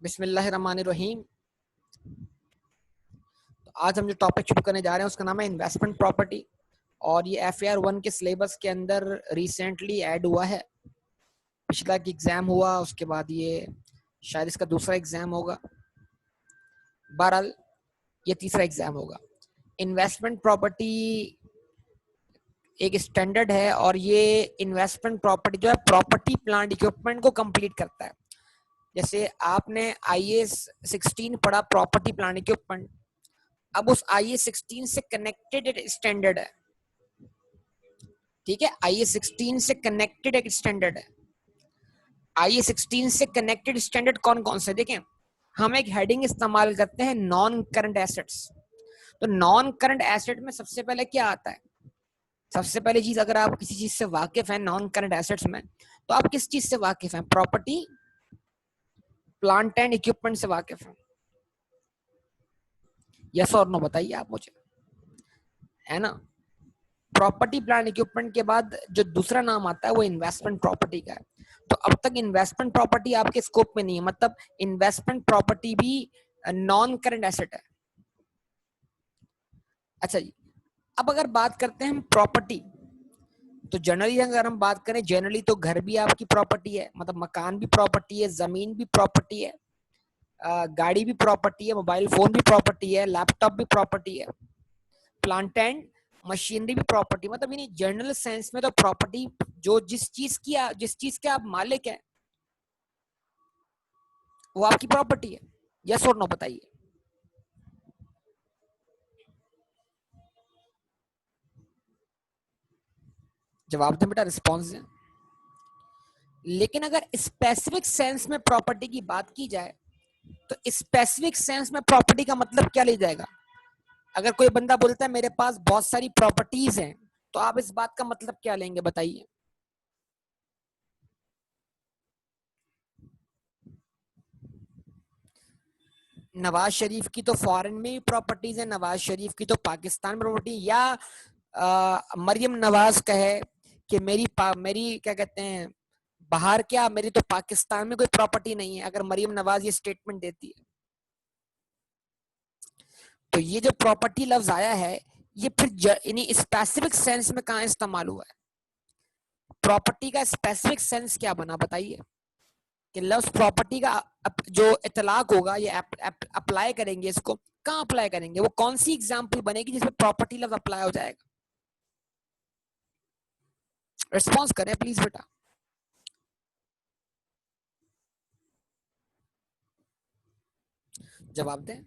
बिस्मिल्लाहिर्रहमानिर्रहीम। तो आज हम जो टॉपिक शुरू करने जा रहे हैं उसका नाम है इन्वेस्टमेंट प्रॉपर्टी, और ये FAR 1 के सिलेबस के अंदर रिसेंटली ऐड हुआ है। पिछला एक एग्जाम हुआ, उसके बाद ये शायद इसका दूसरा एग्जाम होगा, बहरहाल ये तीसरा एग्जाम होगा। इन्वेस्टमेंट प्रॉपर्टी एक स्टैंडर्ड है, और ये इन्वेस्टमेंट प्रॉपर्टी जो है प्रॉपर्टी प्लांट इक्विपमेंट को कंप्लीट करता है। जैसे आपने IAS 16 पढ़ा, प्रॉपर्टी प्लांट इक्विपमेंट, अब उस IAS 16 से कनेक्टेड एक स्टैंडर्ड है। ठीक है, IAS 16 से कनेक्टेड एक स्टैंडर्ड है। IAS 16 से कनेक्टेड स्टैंडर्ड कौन कौन से देखें। हम एक हेडिंग इस्तेमाल करते हैं नॉन करंट एसेट्स। तो नॉन करंट एसेट में सबसे पहले क्या आता है? सबसे पहली चीज, अगर आप किसी चीज से वाकिफ हैं नॉन करंट एसेट्स में, तो आप किस चीज से वाकिफ हैं? प्रॉपर्टी प्लांट एंड इक्विपमेंट से वाकिफ हैं। यस और नो बताइए आप मुझे, है ना। प्रॉपर्टी प्लांट इक्विपमेंट के बाद जो दूसरा नाम आता है वो इन्वेस्टमेंट प्रॉपर्टी का है। तो अब तक इन्वेस्टमेंट प्रॉपर्टी आपके स्कोप में नहीं है, मतलब इन्वेस्टमेंट प्रॉपर्टी भी नॉन करंट एसेट है। अच्छा जी, अब अगर बात करते हैं हम प्रॉपर्टी, तो जनरली अगर हम बात करें, जनरली तो घर भी आपकी प्रॉपर्टी है, मतलब मकान भी प्रॉपर्टी है, जमीन भी प्रॉपर्टी है, गाड़ी भी प्रॉपर्टी है, मोबाइल फोन भी प्रॉपर्टी है, लैपटॉप भी प्रॉपर्टी है, प्लांट एंड मशीनरी भी प्रॉपर्टी। मतलब यानी जनरल सेंस में तो प्रॉपर्टी जो जिस चीज के आप मालिक हैं वो आपकी प्रॉपर्टी है। यस और नो बताइए। जवाब दें बेटा, रिस्पॉन्स दें। लेकिन अगर स्पेसिफिक सेंस में प्रॉपर्टी की बात की जाए, तो स्पेसिफिक सेंस में प्रॉपर्टी का मतलब क्या ले जाएगा? अगर कोई बंदा बोलता है मेरे पास बहुत सारी प्रॉपर्टीज हैं, तो आप इस बात का मतलब क्या लेंगे बताइए। नवाज शरीफ की तो फॉरेन में भी प्रॉपर्टीज है, नवाज शरीफ की तो पाकिस्तान में प्रॉपर्टी, या मरियम नवाज कहे कि मेरी क्या कहते हैं, बाहर क्या, मेरी तो पाकिस्तान में कोई प्रॉपर्टी नहीं है, अगर मरियम नवाज ये स्टेटमेंट देती है, तो ये जो प्रॉपर्टी लफ्ज आया है, ये फिर यानी स्पेसिफिक सेंस में कहाँ इस्तेमाल हुआ है? प्रॉपर्टी का स्पेसिफिक सेंस क्या बना बताइए। कि लफ्ज प्रॉपर्टी का जो इतलाक होगा, ये अप्लाई करेंगे, इसको कहाँ अप्लाई करेंगे? वो कौन सी एग्जाम्पल बनेगी जिसमें प्रॉपर्टी लफ्ज अप्लाई हो जाएगा? रिस्पॉन्स करें प्लीज बेटा। जवाब दें।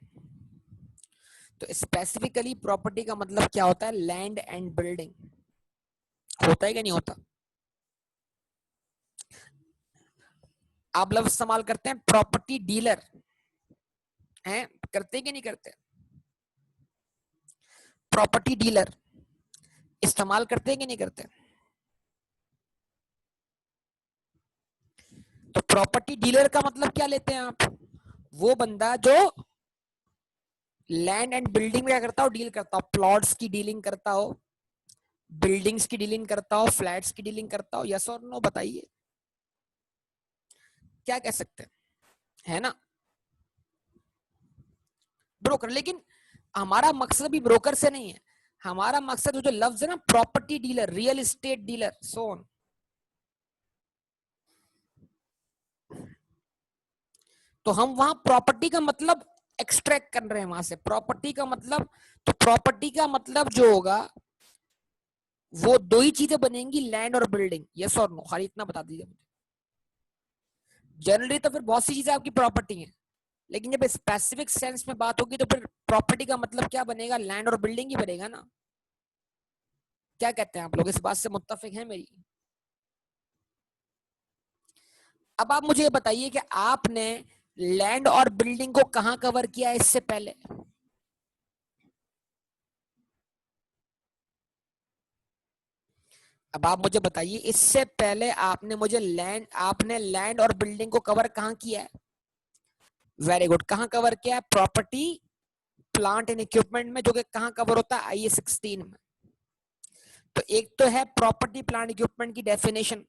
तो स्पेसिफिकली प्रॉपर्टी का मतलब क्या होता है? Land and building. होता है कि नहीं होता? आप लफ्ज इस्तेमाल करते हैं प्रॉपर्टी डीलर, हैं, करते कि नहीं करते? प्रॉपर्टी डीलर इस्तेमाल करते हैं कि नहीं करते? तो प्रॉपर्टी डीलर का मतलब क्या लेते हैं आप? वो बंदा जो लैंड एंड बिल्डिंग में क्या करता हो? डील करता हो, प्लॉट्स की डीलिंग करता हो, बिल्डिंग्स की डीलिंग करता हो, फ्लैट्स की डीलिंग करता हो। यस और नो बताइए, क्या कह सकते हैं, है ना, ब्रोकर। लेकिन हमारा मकसद भी ब्रोकर से नहीं है, हमारा मकसद जो लफ्ज है ना, property dealer, real estate dealer, सोन, तो हम वहां प्रॉपर्टी का मतलब एक्सट्रैक्ट कर रहे हैं वहां से। प्रॉपर्टी का मतलब, तो प्रॉपर्टी का मतलब जो होगा वो दो ही चीजें बनेंगी, लैंड और बिल्डिंग। यस और नो, खाली इतना बता दीजिए मुझे। जनरली तो फिर बहुत सी चीजें आपकी प्रॉपर्टी हैं, लेकिन जब स्पेसिफिक सेंस में बात होगी तो फिर प्रॉपर्टी का मतलब क्या बनेगा? लैंड और बिल्डिंग ही बनेगा ना। क्या कहते हैं आप लोग, इस बात से मुत्तफिक हैं मेरी? अब आप मुझे बताइए कि आपने लैंड और बिल्डिंग को कहां कवर किया है इससे पहले? अब आप मुझे बताइए, इससे पहले आपने लैंड और बिल्डिंग को कवर कहां किया है? वेरी गुड, कहां कवर किया है? प्रॉपर्टी प्लांट एंड इक्विपमेंट में, जो कि कहां कवर होता है? IAS 16 में। तो एक तो है प्रॉपर्टी प्लांट इक्विपमेंट की definition,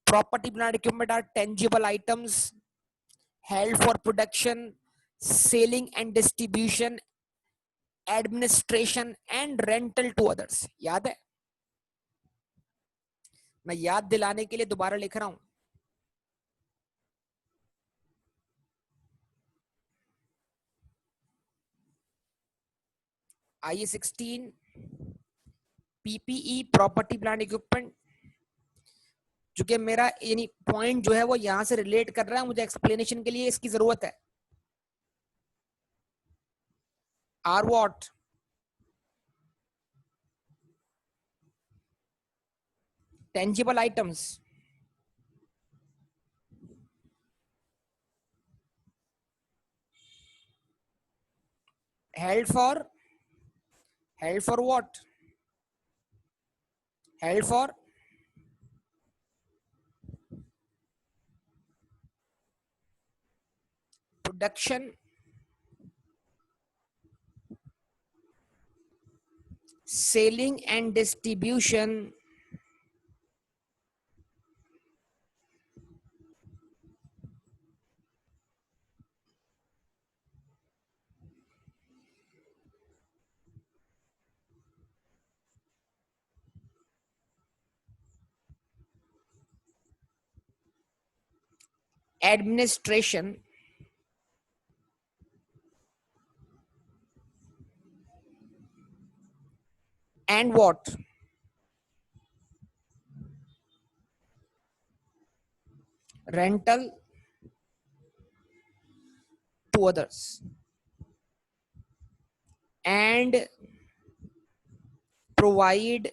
property plant equipment are tangible items held for production, selling and distribution, administration and rental to others. याद है? मैं याद दिलाने के लिए दोबारा लिख रहा हूं. IA-16 PPE property plant equipment, चूंकि मेरा यानी पॉइंट जो है वो यहां से रिलेट कर रहा है, मुझे एक्सप्लेनेशन के लिए इसकी जरूरत है. Are what? Tangible items. held for what? Held for production, selling and distribution, administration, and what? Rental to others and provide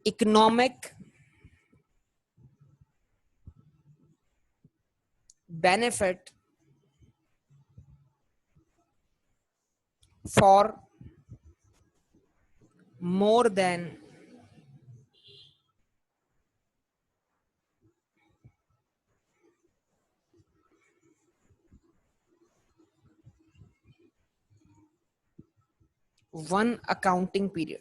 economic benefit for more than one accounting period.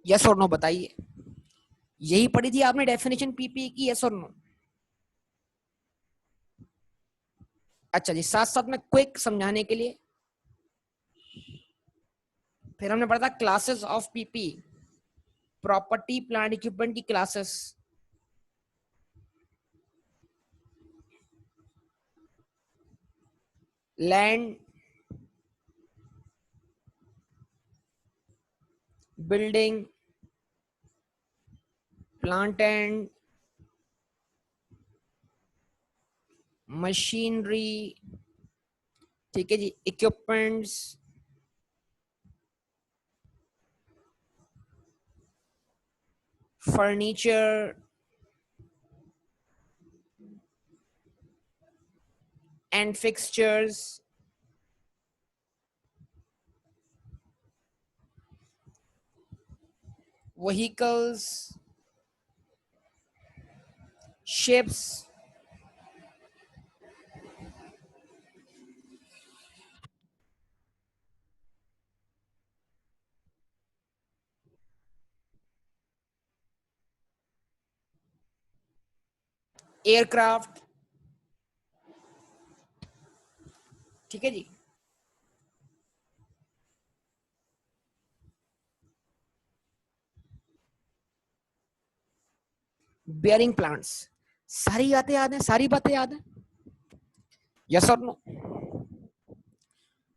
Yes और no बताइए. यही पढ़ी थी आपने definition PPE की? Yes और no? अच्छा जी, साथ साथ में क्विक समझाने के लिए, फिर हमने पढ़ा था classes of PP, property plant equipment की classes. Land, building, plant and machinery, ठीक है जी, equipments, furniture and fixtures, vehicles, ships, aircraft, ठीक है जी. Bearing plants. सारी बातें याद है? सारी बातें याद है? यस और नो?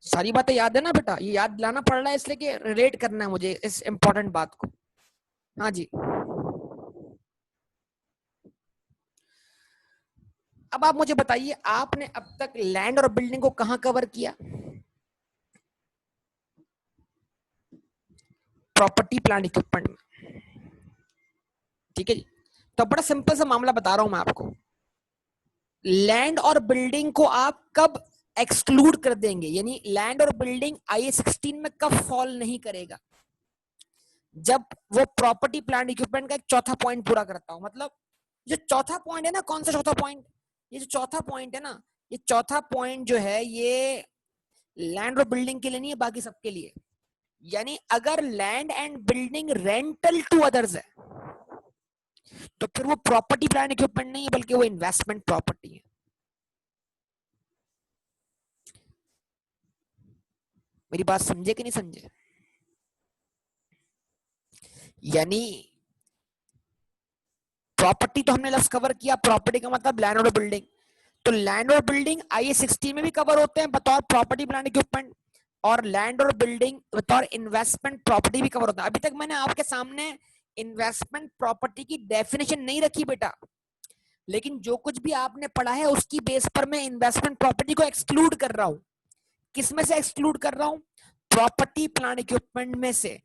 सारी बातें याद है ना बेटा? ये याद दिलाना पड़ रहा है इसलिए कि रिलेट करना है मुझे इस इंपॉर्टेंट बात को. हाँ जी. अब आप मुझे बताइए, आपने अब तक लैंड और बिल्डिंग को कहां कवर किया? प्रॉपर्टी प्लांट इक्विपमेंट में, ठीक है जी. तो बड़ा सिंपल सा मामला बता रहा हूं मैं आपको. लैंड और बिल्डिंग को आप कब एक्सक्लूड कर देंगे, यानी लैंड और बिल्डिंग IA-16 में कब फॉल नहीं करेगा? जब वो प्रॉपर्टी प्लांट इक्विपमेंट का एक चौथा पॉइंट पूरा करता हूं. मतलब जो चौथा पॉइंट है ना, कौन सा चौथा पॉइंट? ये जो चौथा पॉइंट है ना, ये चौथा पॉइंट जो है ये लैंड और बिल्डिंग के लिए नहीं है, बाकी सबके लिए। यानी अगर land and building rental to others है तो फिर वो प्रॉपर्टी प्लांट इक्विपमेंट नहीं है, बल्कि वो इन्वेस्टमेंट प्रॉपर्टी है। मेरी बात समझे कि नहीं समझे? यानी प्रॉपर्टी तो हमने लफ्ज कवर किया, प्रॉपर्टी का मतलब लैंड और बिल्डिंग। तो लैंड और बिल्डिंग IS 16 में भी कवर होते हैं बतौर प्रॉपर्टी प्लांट इक्विपमेंट, और लैंड और बिल्डिंग बतौर इन्वेस्टमेंट प्रॉपर्टी भी कवर होता है। अभी तक मैंने आपके सामने इन्वेस्टमेंट प्रॉपर्टी की डेफिनेशन नहीं रखी बेटा, लेकिन जो कुछ भी आपने पढ़ा है उसकी बेस पर मैं इन्वेस्टमेंट प्रॉपर्टी को एक्सक्लूड कर रहा हूं। किस में से एक्सक्लूड कर रहा हूं? प्रॉपर्टी प्लांट इक्विपमेंट में से।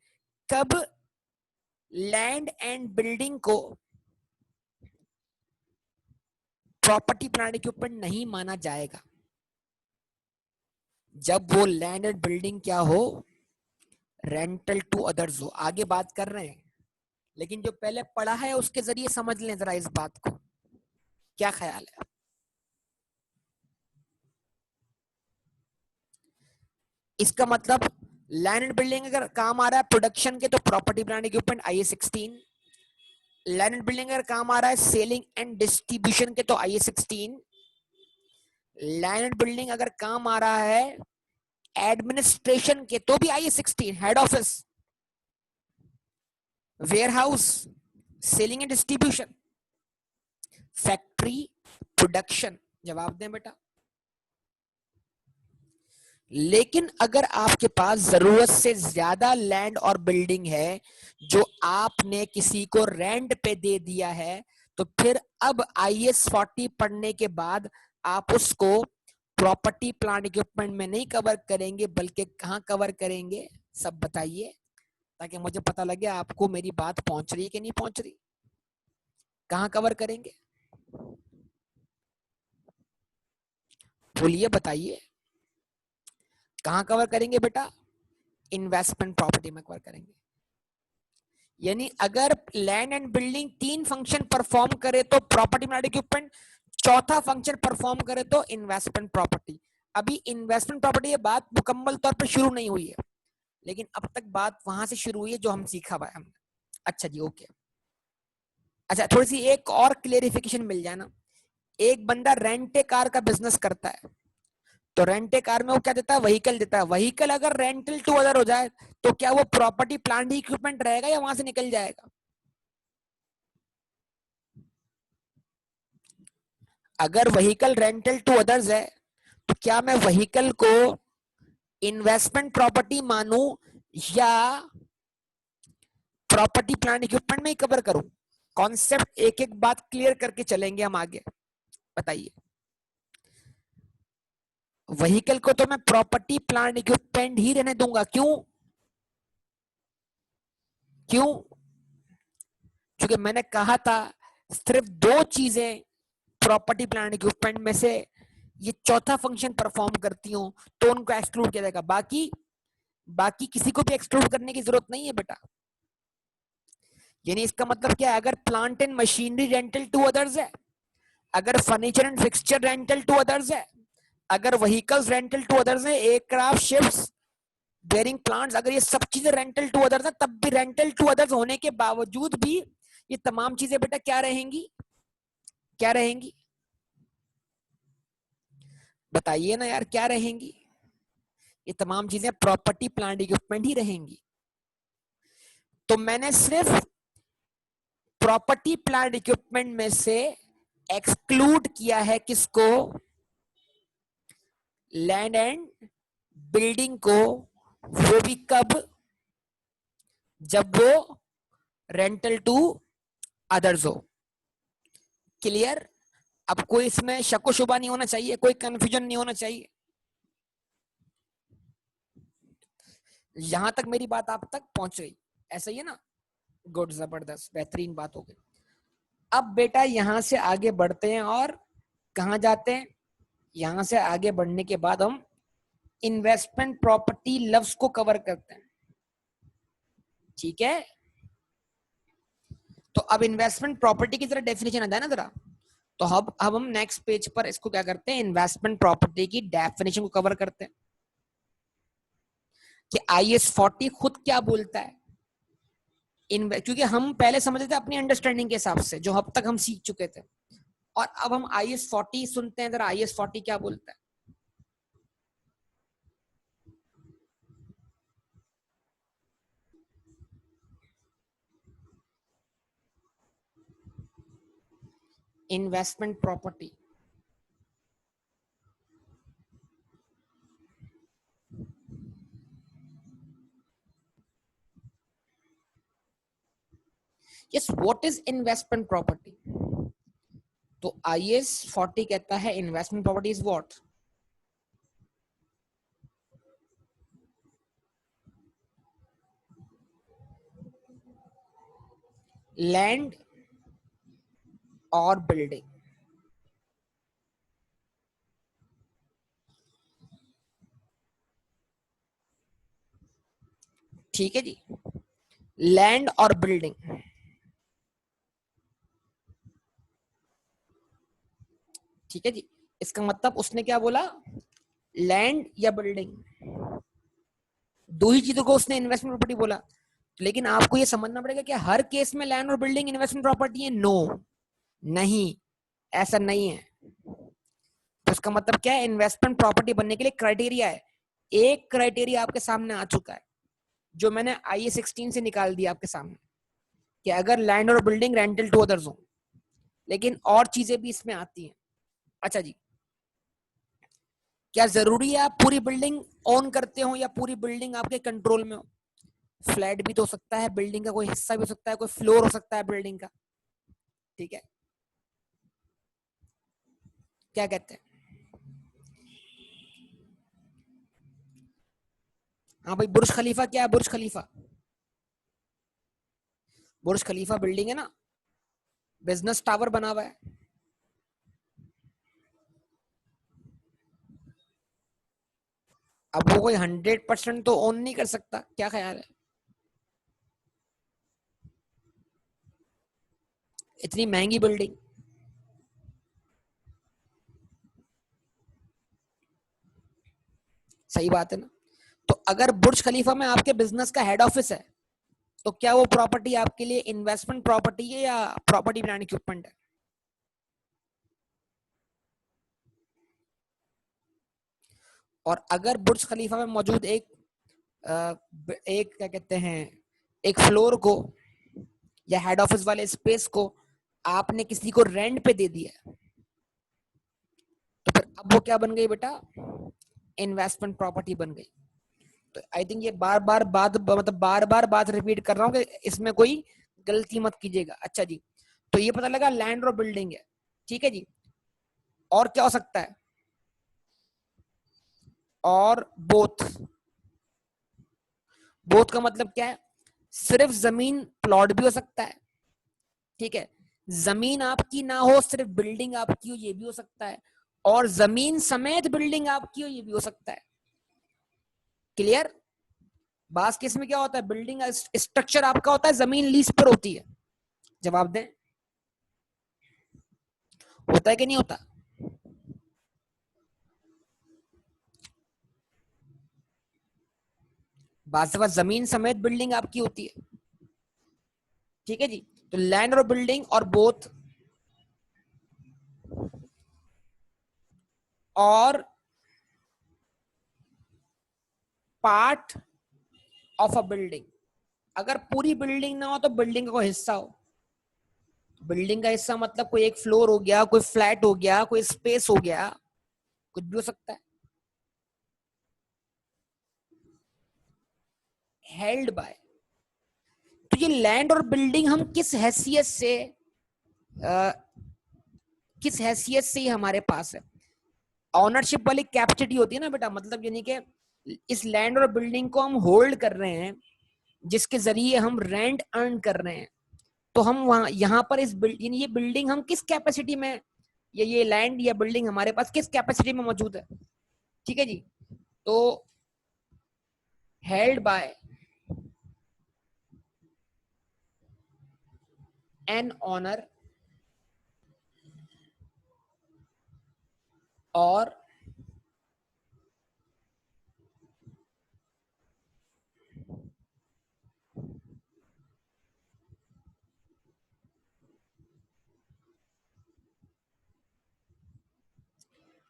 कब लैंड एंड बिल्डिंग को प्रॉपर्टी प्लांट इक्विपमेंट नहीं माना जाएगा? जब वो लैंड एंड बिल्डिंग क्या हो? रेंटल टू अदर्स हो। आगे बात कर रहे हैं, लेकिन जो पहले पढ़ा है उसके जरिए समझ लें जरा इस बात को। क्या ख्याल है? इसका मतलब लैंड एंड बिल्डिंग अगर काम आ रहा है प्रोडक्शन के तो property plant equipment IS 16। Land and building अगर काम आ रहा है सेलिंग एंड डिस्ट्रीब्यूशन के तो IS 16। लैंड एंड बिल्डिंग अगर काम आ रहा है एडमिनिस्ट्रेशन के तो भी IS 16। Head office, warehouse, selling and distribution, factory, production. जवाब दें बेटा। लेकिन अगर आपके पास जरूरत से ज्यादा लैंड और बिल्डिंग है जो आपने किसी को रेंट पे दे दिया है, तो फिर अब IS 40 पढ़ने के बाद आप उसको प्रॉपर्टी प्लांट इक्विपमेंट में नहीं कवर करेंगे, बल्कि कहां कवर करेंगे? सब बताइए, ताकि मुझे पता लगे आपको मेरी बात पहुंच रही है कि नहीं पहुंच रही। कहां कवर करेंगे? बोलिए, बताइए, कहां कवर करेंगे बेटा? इन्वेस्टमेंट प्रॉपर्टी में कवर करेंगे। यानी अगर land and building 3 function perform करे तो प्रॉपर्टी प्लांट इक्विपमेंट, चौथा फंक्शन परफॉर्म करे तो इन्वेस्टमेंट प्रॉपर्टी। अभी इन्वेस्टमेंट प्रॉपर्टी ये बात मुकम्मल तौर पर शुरू नहीं हुई है, लेकिन अब तक बात वहां से शुरू हुई है जो हम सीखा हुआ है हमने। अच्छा जी, ओके। अच्छा, थोड़ी सी एक और क्लेरिफिकेशन मिल जाए ना। एक बंदा रेंटे कार का बिजनेस करता है, तो रेंटे कार में वो क्या देता है? व्हीकल देता है। व्हीकल अगर रेंटल टू अदर हो जाए तो क्या वो प्रॉपर्टी प्लांट इक्विपमेंट रहेगा या वहां से निकल जाएगा? अगर व्हीकल रेंटल टू अदर्स है तो क्या मैं व्हीकल को इन्वेस्टमेंट प्रॉपर्टी मानूं या प्रॉपर्टी प्लांट इक्विपमेंट में ही कवर करूं? कॉन्सेप्ट एक एक बात क्लियर करके चलेंगे हम आगे। बताइए। व्हीकल को तो मैं प्रॉपर्टी प्लांट इक्विपमेंट ही रहने दूंगा। क्यों? क्यों? क्योंकि मैंने कहा था सिर्फ 2 चीजें प्रॉपर्टी प्लांट इक्विपमेंट में से ये चौथा फंक्शन परफॉर्म करती हूं तो उनको एक्सक्लूड किया जाएगा। बाकी बाकी किसी को भी एक्सक्लूड करने की जरूरत नहीं है बेटा। यानी इसका मतलब क्या है? अगर plant and machinery rental to others है, अगर furniture and fixture rental to others है, अगर व्हीकल्स रेंटल टू अदर्स है, एयरक्राफ्ट, शिप्स, बेयरिंग प्लांट्स, अगर ये सब चीजें रेंटल टू अदर्स है, तब भी रेंटल टू अदर्स होने के बावजूद भी ये तमाम चीजें बेटा क्या रहेंगी? क्या रहेंगी? बताइए ना यार, क्या रहेंगी? ये तमाम चीजें प्रॉपर्टी प्लांट इक्विपमेंट ही रहेंगी। तो मैंने सिर्फ प्रॉपर्टी प्लांट इक्विपमेंट में से एक्सक्लूड किया है किसको? लैंड एंड बिल्डिंग को। वो भी कब? जब वो रेंटल टू अदर्स हो। क्लियर? अब कोई इसमें शक शुबा नहीं होना चाहिए, कोई कंफ्यूजन नहीं होना चाहिए। यहां तक मेरी बात आप तक पहुंच गई? ऐसा ही है ना? गुड, जबरदस्त, बेहतरीन बात हो गई। अब बेटा यहां से आगे बढ़ते हैं और कहां जाते हैं? यहां से आगे बढ़ने के बाद हम इन्वेस्टमेंट प्रॉपर्टी लफ्ज को कवर करते हैं। ठीक है? तो अब इन्वेस्टमेंट प्रॉपर्टी की जरा डेफिनेशन आता है ना जरा। तो अब हम नेक्स्ट पेज पर इसको क्या करते हैं? इन्वेस्टमेंट प्रॉपर्टी की डेफिनेशन को कवर करते हैं। कि IS-40 खुद क्या बोलता है। क्योंकि हम पहले समझते थे अपनी अंडरस्टैंडिंग के हिसाब से, जो अब तक हम सीख चुके थे, और अब हम IS-40 सुनते हैं, जरा IS-40 क्या बोलता है। Investment property, yes, what is investment property. तो IS-40 कहता है investment property is what, land और बिल्डिंग। ठीक है जी, लैंड और बिल्डिंग। ठीक है जी, इसका मतलब उसने क्या बोला, लैंड या बिल्डिंग, दो ही चीजों को उसने इन्वेस्टमेंट प्रॉपर्टी बोला। लेकिन आपको ये समझना पड़ेगा कि हर केस में लैंड और बिल्डिंग इन्वेस्टमेंट प्रॉपर्टी है, नो, नहीं, ऐसा नहीं है। तो इसका मतलब क्या है, इन्वेस्टमेंट प्रॉपर्टी बनने के लिए क्राइटेरिया है। एक क्राइटेरिया आपके सामने आ चुका है, जो मैंने IS-16 से निकाल दिया आपके सामने, कि अगर लैंड और बिल्डिंग रेंटल टू अदर्स हो, लेकिन और चीजें भी इसमें आती हैं। अच्छा जी, क्या जरूरी है आप पूरी बिल्डिंग ओन करते हो या पूरी बिल्डिंग आपके कंट्रोल में हो। फ्लैट भी तो हो सकता है, बिल्डिंग का कोई हिस्सा भी हो सकता है, कोई फ्लोर हो सकता है बिल्डिंग का। ठीक है, क्या कहते हैं। हाँ भाई, बुर्ज खलीफा क्या है, बुर्ज खलीफा, बुर्ज खलीफा बिल्डिंग है ना, बिजनेस टावर बना हुआ है। अब वो कोई 100% तो ओन नहीं कर सकता, क्या ख्याल है। इतनी महंगी बिल्डिंग, सही बात है ना। तो अगर बुर्ज खलीफा में आपके बिजनेस का हेड ऑफिस है, तो क्या वो प्रॉपर्टी आपके लिए इन्वेस्टमेंट प्रॉपर्टी है या प्रॉपर्टी प्लांट इक्विपमेंट है। और अगर बुर्ज खलीफा में मौजूद एक क्या कहते हैं, एक फ्लोर को या हेड ऑफिस वाले स्पेस को आपने किसी को रेंट पे दे दिया, तो फिर अब वो क्या बन गई बेटा, इन्वेस्टमेंट प्रॉपर्टी बन गई। तो आई थिंक ये बार बार बात, मतलब बार बार बात रिपीट कर रहा हूँ कि इसमें कोई गलती मत कीजिएगा। अच्छा जी, तो ये पता लगा लैंड और बिल्डिंग है। ठीक है जी, और क्या हो सकता है, और बोथ। बोथ का मतलब क्या है, सिर्फ जमीन प्लॉट भी हो सकता है। ठीक है, जमीन आपकी ना हो, सिर्फ बिल्डिंग आपकी हो, ये भी हो सकता है। और जमीन समेत बिल्डिंग आपकी हो, ये भी हो सकता है। क्लियर। बास केस में क्या होता है, बिल्डिंग स्ट्रक्चर आपका होता है, जमीन लीज पर होती है। जवाब दें, होता है कि नहीं होता। बात से बात जमीन समेत बिल्डिंग आपकी होती है। ठीक है जी, तो लैंड और बिल्डिंग और बोथ, और पार्ट ऑफ अ बिल्डिंग। अगर पूरी बिल्डिंग ना हो तो बिल्डिंग का कोई हिस्सा हो। बिल्डिंग का हिस्सा मतलब कोई एक फ्लोर हो गया, कोई फ्लैट हो गया, कोई स्पेस हो गया, कुछ भी हो सकता है। हेल्ड बाय, तो ये लैंड और बिल्डिंग हम किस हैसियत से, आ, किस हैसियत से ये हमारे पास है। ऑनरशिप वाली कैपेसिटी होती है ना बेटा, मतलब यानी कि इस लैंड और बिल्डिंग को हम होल्ड कर रहे हैं, जिसके जरिए हम रेंट अर्न कर रहे हैं। तो हम वहां यहाँ पर इस यानी ये बिल्डिंग हम किस कैपेसिटी में, ये लैंड या बिल्डिंग हमारे पास किस कैपेसिटी में मौजूद है। ठीक है जी, तो हेल्ड बाय एन ऑनर और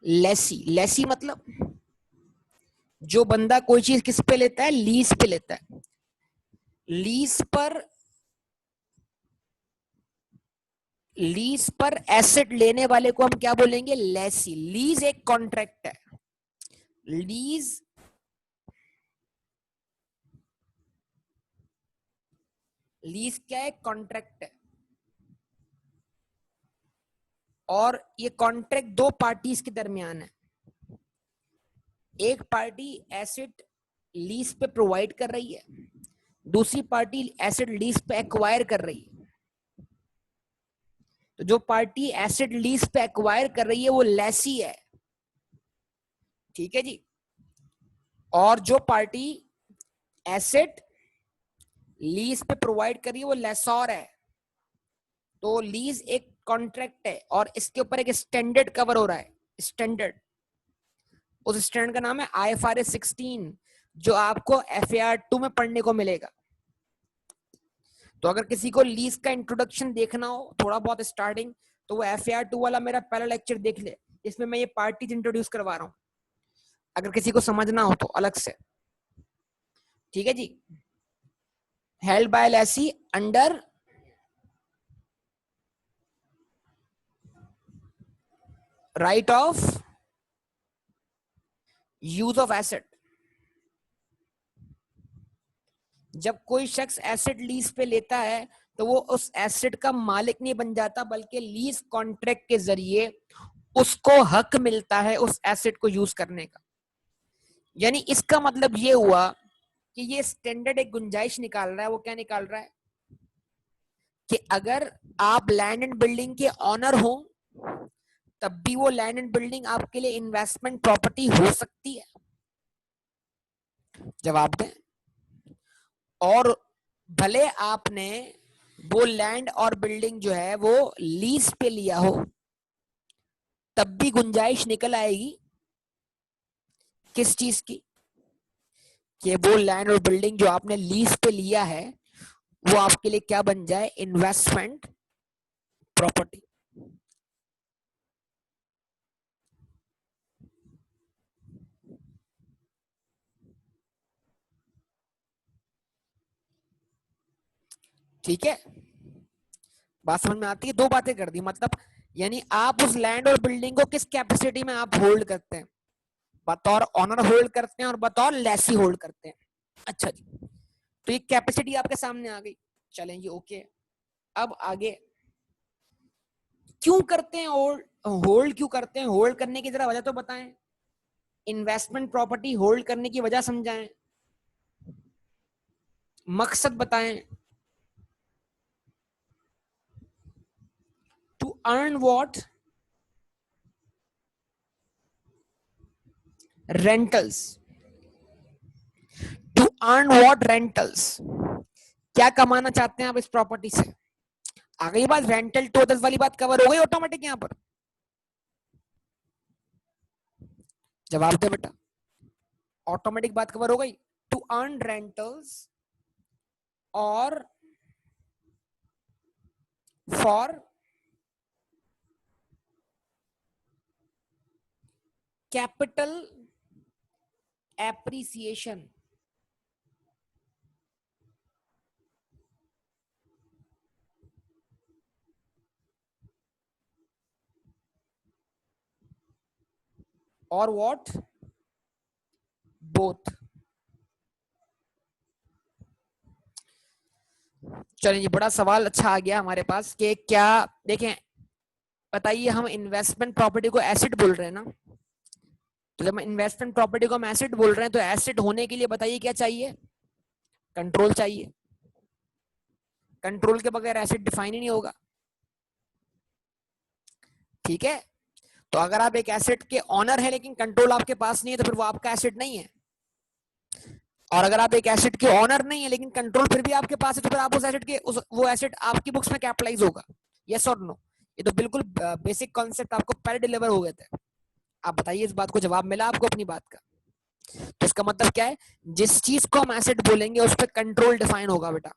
लेसी, लेसी मतलब जो बंदा कोई चीज किस पे लेता है, लीज पे लेता है। लीज पर एसेट लेने वाले को हम क्या बोलेंगे, लेसी। लीज एक कॉन्ट्रैक्ट है। लीज लीज क्या है, कॉन्ट्रैक्ट है। और ये कॉन्ट्रैक्ट दो पार्टीज के दरमियान है। एक पार्टी एसेट लीज पे प्रोवाइड कर रही है, दूसरी पार्टी एसेट लीज पे एक्वायर कर रही है। तो जो पार्टी एसेट लीज पे एक्वायर कर रही है वो लेसी है, ठीक है जी। और जो पार्टी एसेट लीज पे प्रोवाइड कर रही है वो लेसॉर है। तो लीज एक कॉन्ट्रैक्ट है और इसके ऊपर एक स्टैंडर्ड कवर हो रहा है, स्टैंडर्ड। उस स्टैंडर्ड का नाम है IFRS 16, जो आपको FAR 2 में पढ़ने को मिलेगा। तो अगर किसी को लीज का इंट्रोडक्शन देखना हो थोड़ा बहुत स्टार्टिंग, तो वो FAR 2 वाला मेरा पहला लेक्चर देख ले, इसमें मैं ये पार्टीज इंट्रोड्यूस करवा रहा हूँ, अगर किसी को समझना हो तो अलग से, ठीक है जी। Held by lessee under right of use of asset. जब कोई शख्स एसेट लीज पे लेता है तो वो उस एसेट का मालिक नहीं बन जाता, बल्कि लीज कॉन्ट्रैक्ट के जरिए उसको हक मिलता है उस एसेट को यूज करने का। यानी इसका मतलब ये हुआ कि ये स्टैंडर्ड एक गुंजाइश निकाल रहा है। वो क्या निकाल रहा है कि अगर आप लैंड एंड बिल्डिंग के ऑनर हो तब भी वो लैंड एंड बिल्डिंग आपके लिए इन्वेस्टमेंट प्रॉपर्टी हो सकती है। जवाब दें। और भले आपने वो लैंड और बिल्डिंग जो है वो लीज पे लिया हो, तब भी गुंजाइश निकल आएगी किस चीज की, कि वो लैंड और बिल्डिंग जो आपने लीज पे लिया है वो आपके लिए क्या बन जाए, इन्वेस्टमेंट प्रॉपर्टी। ठीक है, बात समझ में आती है। दो बातें कर दी, मतलब यानी आप उस लैंड और बिल्डिंग को किस कैपेसिटी में आप होल्ड करते हैं, बतौर ऑनर होल्ड करते हैं और बतौर लेसी होल्ड करते हैं। अच्छा जी, तो ये कैपेसिटी आपके सामने आ गई। चलें जी, ओके। अब आगे क्यों करते हैं होल्ड, होल्ड क्यों करते हैं, होल्ड करने की जरा वजह तो बताएं। इन्वेस्टमेंट प्रॉपर्टी होल्ड करने की वजह समझाएं, मकसद बताएं। To earn what, rentals. To earn what, rentals. क्या कमाना चाहते हैं आप इस प्रॉपर्टी से। आ गई बात, रेंटल टोटल वाली बात कवर हो गई ऑटोमेटिक यहाँ पर। जवाब दे बेटा, ऑटोमेटिक बात कवर हो गई। टू अर्न रेंटल्स और फॉर कैपिटल एप्रिसिएशन। और व्हाट, बोथ। चलिए ये बड़ा सवाल अच्छा आ गया हमारे पास कि क्या, देखें बताइए, हम इन्वेस्टमेंट प्रॉपर्टी को एसेट बोल रहे हैं ना, तो जब इन्वेस्टमेंट प्रॉपर्टी को हम एसेट बोल रहे हैं तो एसेट होने के लिए बताइए क्या चाहिए, कंट्रोल चाहिए। कंट्रोल के बगैर एसेट डिफाइन ही नहीं होगा, ठीक है। तो अगर आप एक एसेट के ऑनर है लेकिन कंट्रोल आपके पास नहीं है तो फिर वो आपका एसेट नहीं है। और अगर आप एक एसेट के ऑनर नहीं है लेकिन कंट्रोल फिर भी आपके पास है, तो फिर आप उस एसेट के वो एसेट आपकी बुक्स में कैपिटलाइज होगा। यस और नो। ये तो बिल्कुल बेसिक कॉन्सेप्ट आपको पहले डिलीवर हो गए थे। आप बताइए इस बात को, जवाब मिला आपको अपनी बात का। तो इसका मतलब क्या है, जिस चीज को हम एसेट बोलेंगे उस पर कंट्रोल डिफाइन होगा बेटा,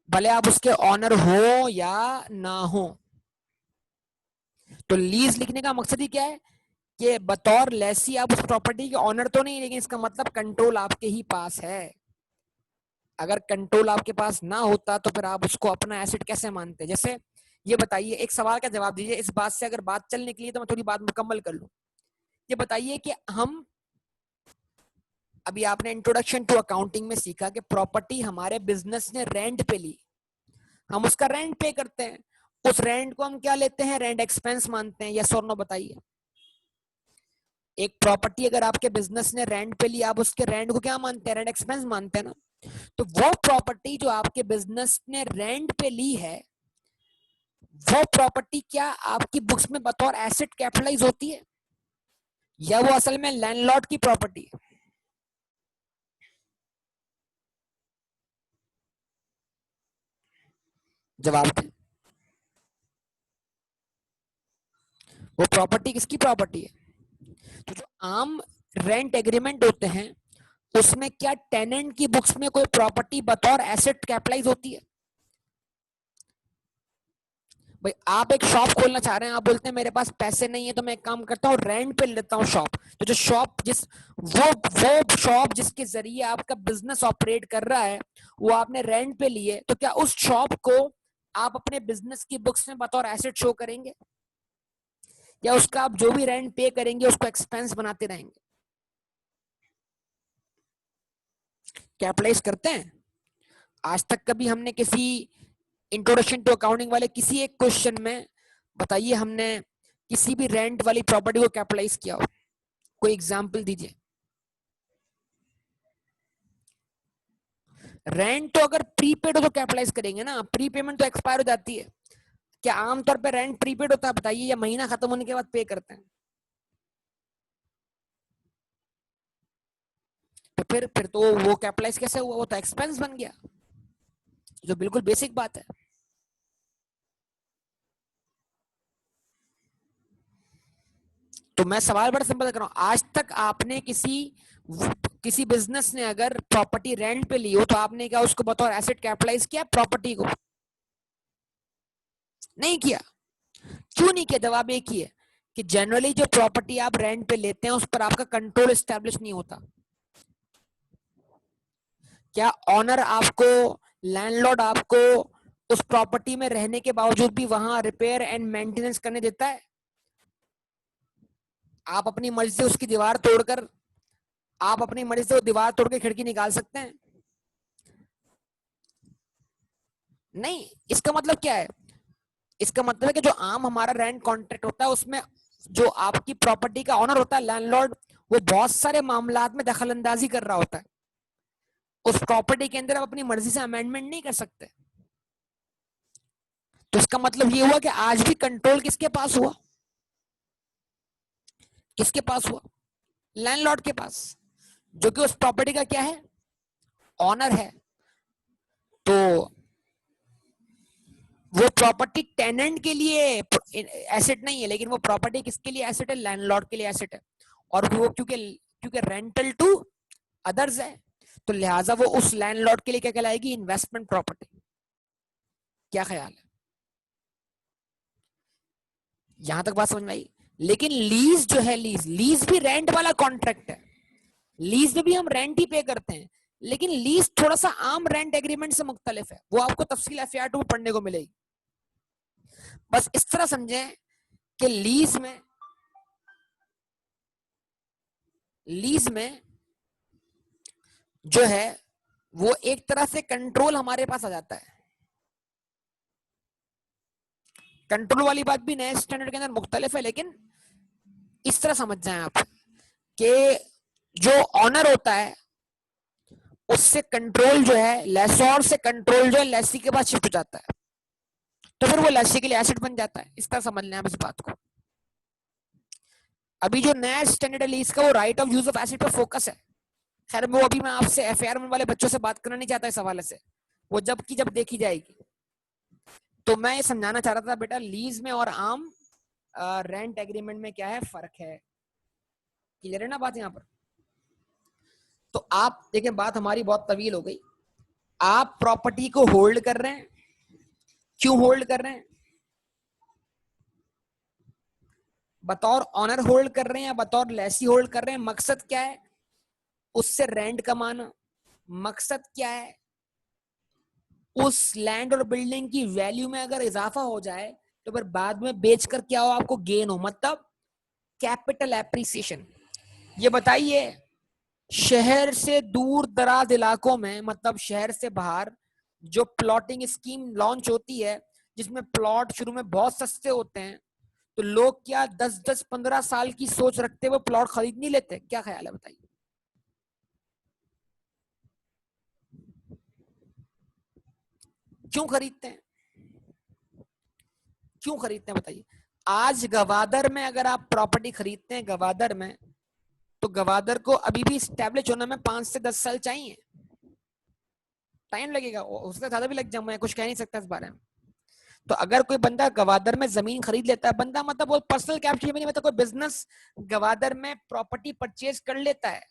भले आप उसके ऑनर हो या ना हो। तो लीज लिखने का मकसद ही क्या है कि बतौर लेसी आप उस प्रॉपर्टी के ऑनर तो नहीं, लेकिन इसका मतलब कंट्रोल आपके ही पास है। अगर कंट्रोल आपके पास ना होता तो फिर आप उसको अपना एसेट कैसे मानते? जैसे ये बताइए, एक सवाल का जवाब दीजिए, इस बात से अगर बात चलने के लिए तो मैं थोड़ी बात मुकम्मल कर लूं। ये बताइए कि हम अभी आपने इंट्रोडक्शन टू अकाउंटिंग में सीखा कि प्रॉपर्टी हमारे बिजनेस ने रेंट पे ली, हम उसका रेंट पे करते हैं, उस रेंट को हम क्या लेते हैं? रेंट एक्सपेंस मानते हैं। यस और नो बताइए। एक प्रॉपर्टी अगर आपके बिजनेस ने रेंट पे ली, आप उसके रेंट को क्या मानते हैं? रेंट एक्सपेंस मानते हैं ना। तो वो प्रॉपर्टी जो आपके बिजनेस ने रेंट पे ली है, वो प्रॉपर्टी क्या आपकी बुक्स में बतौर एसेट कैपिटलाइज होती है, या वो असल में लैंडलॉर्ड की प्रॉपर्टी है? जवाब दें। वो प्रॉपर्टी किसकी प्रॉपर्टी है? तो जो आम रेंट एग्रीमेंट होते हैं उसमें क्या टेनेंट की बुक्स में कोई प्रॉपर्टी बतौर एसेट कैपिटलाइज होती है? भाई आप एक शॉप खोलना चाह रहे हैं, आप बोलते हैं मेरे पास पैसे नहीं है तो मैं एक काम करता हूँ रेंट पे लेता हूँ शॉप। तो जो शॉप जिस वो शॉप जिसके जरिए आपका बिजनेस ऑपरेट कर रहा है वो आपने रेंट पे लिए, तो क्या उस शॉप को आप अपने बिजनेस की बुक्स में बतौर एसेट शो करेंगे, या उसका आप जो भी रेंट पे करेंगे उसको एक्सपेंस बनाते रहेंगे? कैपिटलाइज करते हैं। आज तक कभी हमने किसी इंट्रोडक्शन टू अकाउंटिंग वाले किसी एक क्वेश्चन में बताइए हमने किसी भी रेंट वाली प्रॉपर्टी को कैपिटलाइज किया हो? कोई एग्जांपल दीजिए। रेंट तो अगर प्रीपेड हो तो कैपिटलाइज करेंगे ना, प्रीपेमेंट तो एक्सपायर हो जाती है। क्या आमतौर पे रेंट प्रीपेड होता है बताइए, या महीना खत्म होने के बाद पे करते हैं? तो फिर तो वो कैपिटलाइज कैसे हुआ? वो तो एक्सपेंस बन गया, जो बिल्कुल बेसिक बात है। तो मैं सवाल बड़ा सिंपल कर रहा हूं, आज तक आपने किसी बिजनेस ने अगर प्रॉपर्टी रेंट पे ली हो तो आपने क्या उसको बतौर एसेट कैपिटलाइज किया प्रॉपर्टी को? नहीं किया। क्यों नहीं किया? जवाब एक ही है कि जनरली जो प्रॉपर्टी आप रेंट पे लेते हैं उस पर आपका कंट्रोल एस्टेब्लिश नहीं होता। क्या ऑनर आपको, लैंडलॉर्ड आपको उस प्रॉपर्टी में रहने के बावजूद भी वहां रिपेयर एंड मेंटेनेंस करने देता है? आप अपनी मर्जी से उसकी दीवार तोड़कर, आप अपनी मर्जी से वो दीवार तोड़ के खिड़की निकाल सकते हैं? नहीं। इसका मतलब क्या है? इसका मतलब है कि जो आम हमारा रेंट कॉन्ट्रैक्ट होता है उसमें जो आपकी प्रॉपर्टी का ऑनर होता है, लैंडलॉर्ड, वो बहुत सारे मामलात में दखल अंदाजी कर रहा होता है। उस प्रॉपर्टी के अंदर आप अपनी मर्जी से अमेंडमेंट नहीं कर सकते। तो इसका मतलब ये हुआ कि आज भी कंट्रोल किसके पास हुआ? किसके पास हुआ? लैंडलॉर्ड के पास, जो कि उस प्रॉपर्टी का क्या है? ऑनर है। तो वो प्रॉपर्टी टेनेंट के लिए एसेट नहीं है, लेकिन वो प्रॉपर्टी किसके लिए एसेट है? लैंडलॉर्ड के लिए एसेट है। और वो क्योंकि क्योंकि रेंटल टू अदर्स है, तो लिहाजा वो उस लैंडलॉर्ड के लिए क्या कहलाएगी? Investment property. क्या ख्याल है? यहां तक बात समझ में आई? लेकिन लीज जो है, लीज भी रेंट वाला कॉन्ट्रैक्ट है। लीज में भी हम रेंट ही पे करते हैं, लेकिन लीज थोड़ा सा आम रेंट एग्रीमेंट से मुख्तलिफ है। वो आपको तफसील एफआईआर 2 पढ़ने को मिलेगी। बस इस तरह समझें कि लीज में जो है वो एक तरह से कंट्रोल हमारे पास आ जाता है। कंट्रोल वाली बात भी नए स्टैंडर्ड के अंदर मुख्तलिफ है, लेकिन इस तरह समझ जाएं आप कि जो ऑनर होता है उससे कंट्रोल जो है, लेसोर से कंट्रोल जो है लेसी के पास शिफ्ट हो जाता है, तो फिर वो लेसी के लिए एसेट बन जाता है। इस तरह समझ लें आप इस बात को। अभी जो नया स्टैंडर्ड है लीज का, वो right of use of asset पर फोकस है। खैर वो अभी मैं आपसे एफआईआर वाले बच्चों से बात करना नहीं चाहता इस हवाले से, वो जब देखी जाएगी। तो मैं ये समझाना चाह रहा था बेटा, लीज में और आम रेंट एग्रीमेंट में क्या है फर्क है। क्लियर है ना बात यहाँ पर? तो आप देखें, बात हमारी बहुत तवील हो गई। आप प्रॉपर्टी को होल्ड कर रहे हैं। क्यों होल्ड कर रहे हैं? बतौर ऑनर होल्ड कर रहे हैं या बतौर लेसी होल्ड कर रहे हैं, मकसद क्या है? उससे रेंट कमाना। मकसद क्या है? उस लैंड और बिल्डिंग की वैल्यू में अगर इजाफा हो जाए तो फिर बाद में बेचकर क्या हो, आपको गेन हो, मतलब कैपिटल एप्रिसिएशन। ये बताइए, शहर से दूर दराज इलाकों में, मतलब शहर से बाहर, जो प्लॉटिंग स्कीम लॉन्च होती है जिसमें प्लॉट शुरू में बहुत सस्ते होते हैं, तो लोग क्या 10-10 15 साल की सोच रखते हुए प्लॉट खरीद नहीं लेते? क्या ख्याल है, बताइए? क्यों खरीदते हैं? क्यों खरीदते हैं बताइए? आज गवादर में अगर आप प्रॉपर्टी खरीदते हैं गवादर में, तो गवादर को अभी भी स्टैब्लिश होने में 5 से 10 साल चाहिए, टाइम लगेगा, उसका ज्यादा भी लग जाए, मैं कुछ कह नहीं सकता इस बारे में। तो अगर कोई बंदा गवादर में जमीन खरीद लेता है, बंदा मतलब वो पर्सनल कैपिटल में नहीं, मतलब कोई बिजनेस गवादर में प्रॉपर्टी परचेज कर लेता है,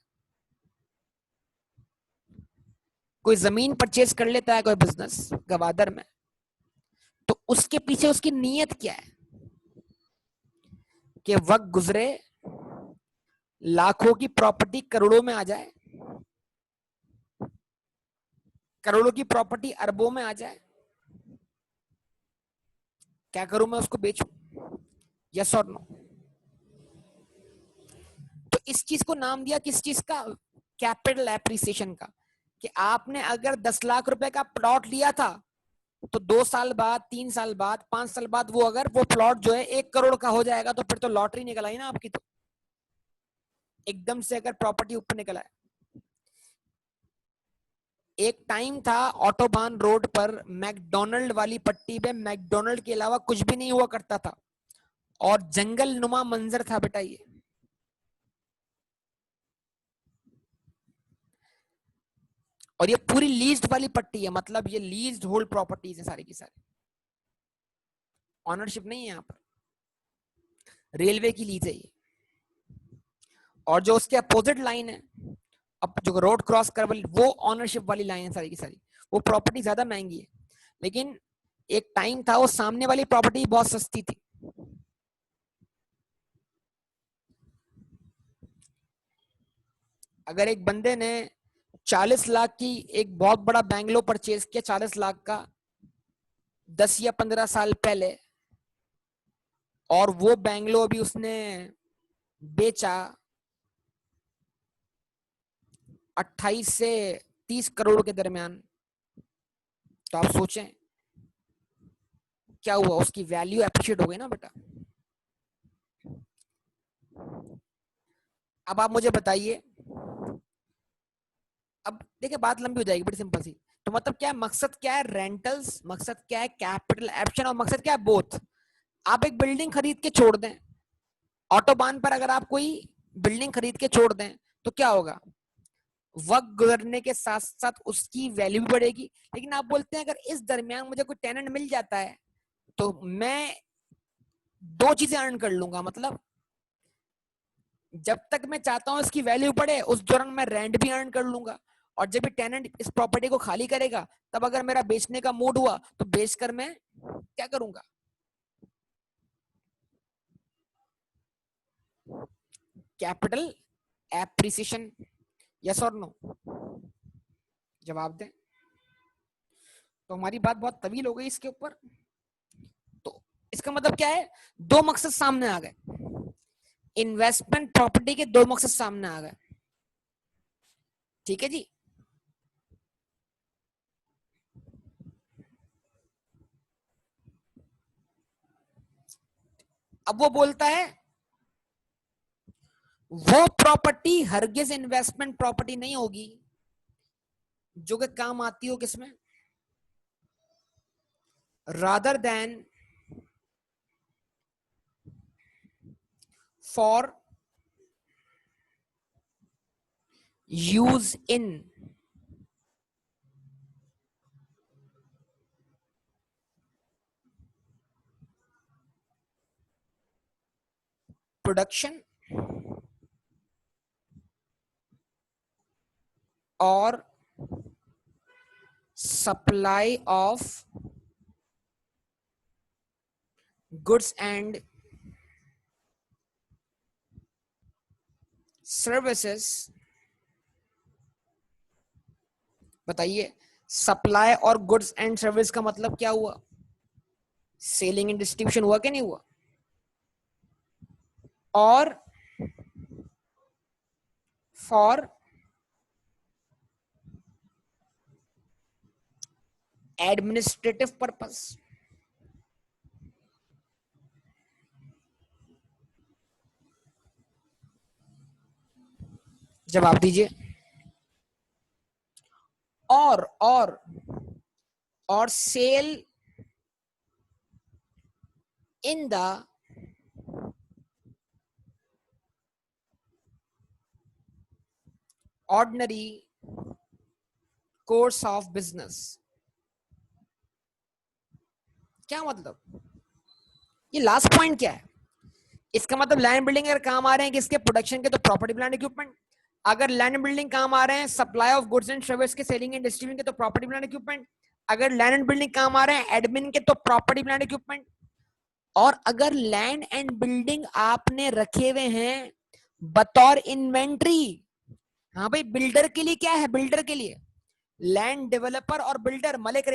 कोई जमीन परचेज कर लेता है कोई बिजनेस गवादर में, तो उसके पीछे उसकी नीयत क्या है? कि वक्त गुजरे, लाखों की प्रॉपर्टी करोड़ों में आ जाए, करोड़ों की प्रॉपर्टी अरबों में आ जाए, क्या करूं मैं, उसको बेचूं? यस और नो? तो इस चीज को नाम दिया किस चीज का? कैपिटल एप्रिसिएशन का। कि आपने अगर 10 लाख रुपए का प्लॉट लिया था, तो 2 साल बाद, 3 साल बाद, 5 साल बाद वो अगर वो प्लॉट जो है 1 करोड़ का हो जाएगा, तो फिर तो लॉटरी निकल आई ना आपकी। तो एकदम से अगर प्रॉपर्टी ऊपर निकला है। एक टाइम था ऑटोबान रोड पर मैकडोनल्ड वाली पट्टी पे मैकडोनल्ड के अलावा कुछ भी नहीं हुआ करता था, और जंगल नुमा मंजर था बेटा ये। और ये पूरी लीज्ड वाली पट्टी है, मतलब ये लीज्ड होल्ड प्रॉपर्टीज है सारी की सारी, ऑनरशिप नहीं है यहाँ पर, रेलवे की लीज है ये। और जो उसके अपोजिट लाइन है, अब जो रोड क्रॉस कर वाली, वो ऑनरशिप वाली लाइन है सारी की सारी। वो प्रॉपर्टी ज्यादा महंगी है, लेकिन एक टाइम था वो सामने वाली प्रॉपर्टी बहुत सस्ती थी। अगर एक बंदे ने 40 लाख की एक बहुत बड़ा बैंगलो परचेज किया, 40 लाख का, 10 या 15 साल पहले, और वो बैंगलो अभी उसने बेचा 28 से 30 करोड़ के दरमियान, तो आप सोचें क्या हुआ, उसकी वैल्यू एप्रिशिएट हो गई ना बेटा। अब आप मुझे बताइए, अब देखिए बात लंबी हो जाएगी, बड़ी सिंपल सी। तो मतलब क्या है, मकसद क्या है? रेंटल्स, मकसद क्या है? कैपिटल एप्शन, और मकसद क्या है? बोथ। आप एक बिल्डिंग खरीद के छोड़ दें, ऑटोबान पर अगर आप कोई बिल्डिंग खरीद के छोड़ दें, तो क्या होगा? वक्त गुजरने के साथ साथ उसकी वैल्यू भी बढ़ेगी। लेकिन आप बोलते हैं अगर इस दरमियान मुझे कोई टेनेंट मिल जाता है, तो मैं दो चीजें अर्न कर लूंगा, मतलब जब तक मैं चाहता हूं इसकी वैल्यू बढ़े, उस दौरान मैं रेंट भी अर्न कर लूंगा। और जब भी टेनेंट इस प्रॉपर्टी को खाली करेगा, तब अगर मेरा बेचने का मूड हुआ, तो बेचकर मैं क्या करूंगा? Capital appreciation. यस और नो? जवाब दें। तो हमारी बात बहुत तवील हो गई इसके ऊपर। तो इसका मतलब क्या है? दो मकसद सामने आ गए, इन्वेस्टमेंट प्रॉपर्टी के दो मकसद सामने आ गए। ठीक है जी। अब वो बोलता है वो प्रॉपर्टी हरगिज इन्वेस्टमेंट प्रॉपर्टी नहीं होगी जो कि काम आती हो किसमें? Rather than for use in production और supply of goods and services, बताइए सप्लाई और गुड्स एंड सर्विस का मतलब क्या हुआ? सेलिंग एंड डिस्ट्रीब्यूशन हुआ कि नहीं हुआ? और फॉर एडमिनिस्ट्रेटिव पर्पस, जवाब दीजिए। और sale in the ordinary course of business, क्या मतलब? ये लास्ट पॉइंट क्या है? इसका मतलब लैंड बिल्डिंग अगर काम आ रहे हैं किसके? प्रोडक्शन के, तो प्रॉपर्टी प्लांट इक्विपमेंट। अगर लैंड बिल्डिंग काम आ रहे हैं supply of goods and service के, सेलिंग एंड डिस्ट्रीब्यूशन के, तो प्रॉपर्टी प्लांट इक्विपमेंट। अगर लैंड एंड बिल्डिंग काम आ रहे हैं एडमिन के, तो प्रॉपर्टी प्लांट इक्विपमेंट। और अगर लैंड एंड बिल्डिंग आपने रखे हुए हैं बतौर इन्वेंट्री, हाँ भाई बिल्डर के लिए क्या है? बिल्डर के लिए लैंड डेवलपर और बिल्डर मलिक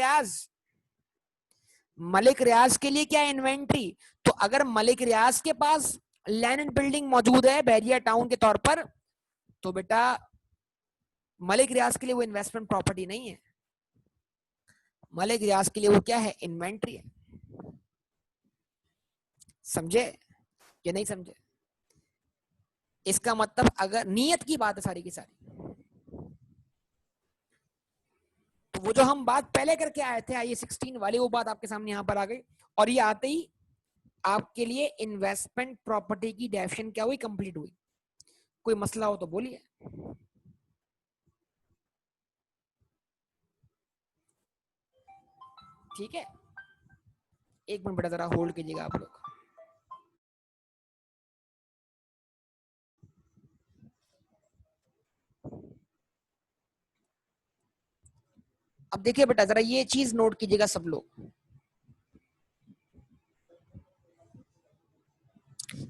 रियाज के लिए क्या है? इन्वेंट्री। तो अगर मलिक रियाज के पास लैंड एंड बिल्डिंग मौजूद है बैरिया टाउन के तौर पर, तो बेटा मलिक रियाज के लिए वो इन्वेस्टमेंट प्रॉपर्टी नहीं है, मलिक रियाज के लिए वो क्या है? इन्वेंट्री है। समझे या नहीं समझे? इसका मतलब अगर नियत की बात है सारी की सारी, तो वो जो हम बात पहले करके आए थे आईए 16 वाली, वो बात आपके सामने यहां पर आ गई। और ये आते ही आपके लिए इन्वेस्टमेंट प्रॉपर्टी की डेफिनेशन क्या हुई? कंप्लीट हुई। कोई मसला हो तो बोलिए। ठीक है, एक मिनट बेटा जरा होल्ड कीजिएगा आप लोग। अब देखिए बेटा जरा ये चीज नोट कीजिएगा सब लोग,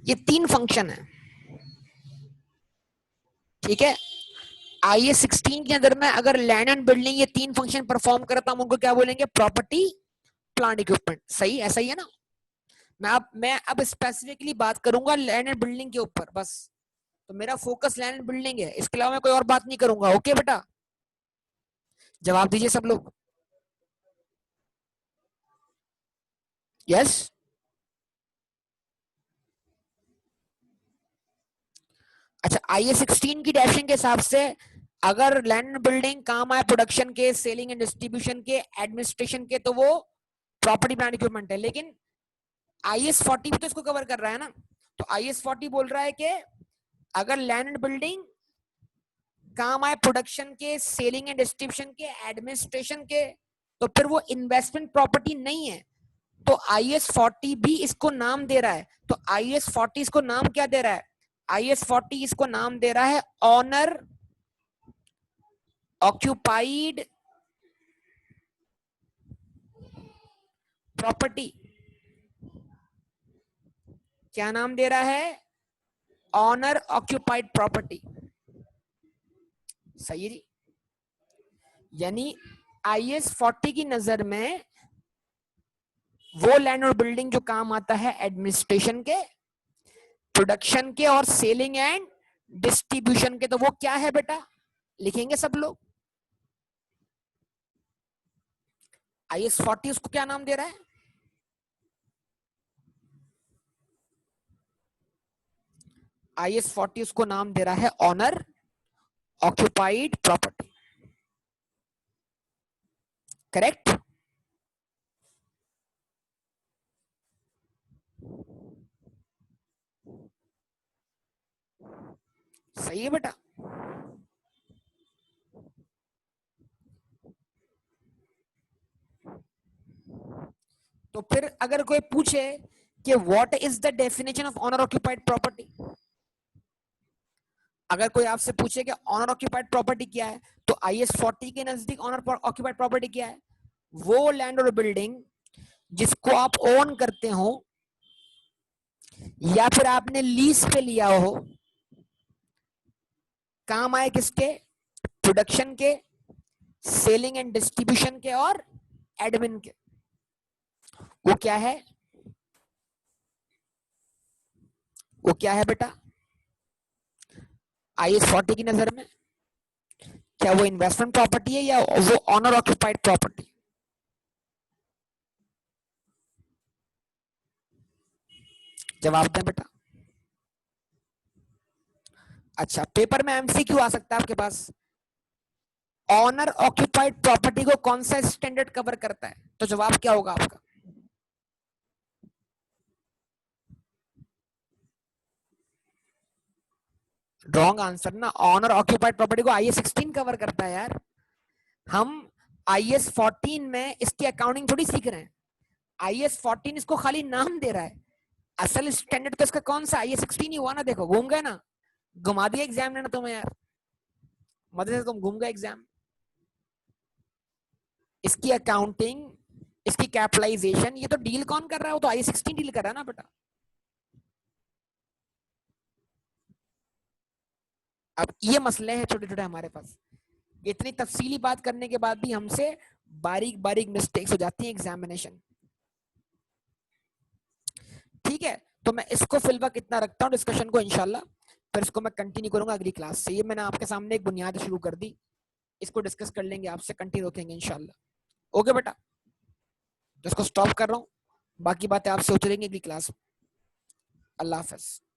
ये 3 फंक्शन है, ठीक है? आईए 16 के अंदर में अगर लैंड एंड बिल्डिंग ये 3 फंक्शन परफॉर्म करे तो हम उनको क्या बोलेंगे? Property plant equipment. सही ऐसा ही है ना? मैं अब स्पेसिफिकली बात करूंगा लैंड एंड बिल्डिंग के ऊपर बस। तो मेरा फोकस लैंड एंड बिल्डिंग है, इसके अलावा मैं कोई और बात नहीं करूंगा। ओके बेटा, जवाब दीजिए सब लोग। यस। अच्छा, आईए 16 की डेफिनेशन के हिसाब से अगर लैंड बिल्डिंग काम आए प्रोडक्शन के, सेलिंग एंड डिस्ट्रीब्यूशन के, एडमिनिस्ट्रेशन के, तो वो प्रॉपर्टी प्लांट इक्विपमेंट है। लेकिन आईएस 40 भी तो इसको कवर कर रहा है ना। तो आईएस 40 बोल रहा है कि अगर लैंड एंड बिल्डिंग काम आए प्रोडक्शन के, सेलिंग एंड डिस्ट्रीब्यूशन के, एडमिनिस्ट्रेशन के, तो फिर वो इन्वेस्टमेंट प्रॉपर्टी नहीं है। तो आईएस 40 भी इसको नाम दे रहा है। तो आईएस 40 इसको नाम क्या दे रहा है? आईएस 40 इसको नाम दे रहा है ऑनर ऑक्यूपाइड प्रॉपर्टी। क्या नाम दे रहा है? Owner occupied property. सही है जी। यानी आईएस 40 की नजर में वो लैंड और बिल्डिंग जो काम आता है एडमिनिस्ट्रेशन के, प्रोडक्शन के और सेलिंग एंड डिस्ट्रीब्यूशन के, तो वो क्या है बेटा? लिखेंगे सब लोग। आईएस 40 उसको क्या नाम दे रहा है? आईएस 40 उसको नाम दे रहा है ऑनर ऑक्यूपाइड प्रॉपर्टी। करेक्ट? सही है बेटा। तो फिर अगर कोई पूछे कि what is the definition of owner occupied property, अगर कोई आपसे पूछे कि ऑनर ऑक्यूपाइड प्रॉपर्टी क्या है, तो आईएस 40 के नजदीक ऑनर ऑक्यूपाइड प्रॉपर्टी क्या है? वो लैंड और बिल्डिंग जिसको आप ओन करते हो या फिर आपने लीज पे लिया हो, काम आए किसके, प्रोडक्शन के, सेलिंग एंड डिस्ट्रीब्यूशन के और एडमिन के। वो क्या है, वो क्या है बेटा IS 40 की नजर में? क्या वो इन्वेस्टमेंट प्रॉपर्टी है या वो ऑनर ऑक्यूपाइड प्रॉपर्टी? जवाब दें बेटा। अच्छा, पेपर में एमसीक्यू आ सकता है आपके पास, ऑनर ऑक्यूपाइड प्रॉपर्टी को कौन सा स्टैंडर्ड कवर करता है? तो जवाब क्या होगा आपका? रॉन्ग आंसर ना, ऑनर ऑक्यूपाइड प्रॉपर्टी को IS 16 कवर करता है यार। हम IS 14 में इसकी अकाउंटिंग थोड़ी सीख रहे हैं, IS 14 इसको खाली नाम दे रहा है, असल स्टैंडर्ड तो इसका कौन सा IS 16 ही हुआ ना। देखो घूम गए ना, घुमा दिया एग्जाम ने ना तुम्हें यार, मजे से तुम घूम गए एग्जाम। इसकी अकाउंटिंग, इसकी कैपिटलाइजेशन, ये तो डील कौन कर रहा है? वो तो IS 16 डील कर रहा है ना बेटा। अब ये मसले हैं छोटे छोटे हमारे पास, इतनी तफसीली बात करने के बाद भी हमसे बारीक बारीक मिस्टेक्स हो जाती हैं एग्जामिनेशन। ठीक है, तो मैं इसको फिलहाल इतना रखता हूँ डिस्कशन को, इंशाल्लाह फिर इसको मैं कंटिन्यू करूंगा अगली क्लास से। ये मैंने आपके सामने एक बुनियाद शुरू कर दी, इसको डिस्कस कर लेंगे आपसे, कंटिन्यू रखेंगे इंशाल्लाह। ओके बेटा, तो इसको स्टॉप कर रहा हूँ, बाकी बातें आपसे होती रहेंगी अगली क्लास में। अल्लाह हाफ़िज़।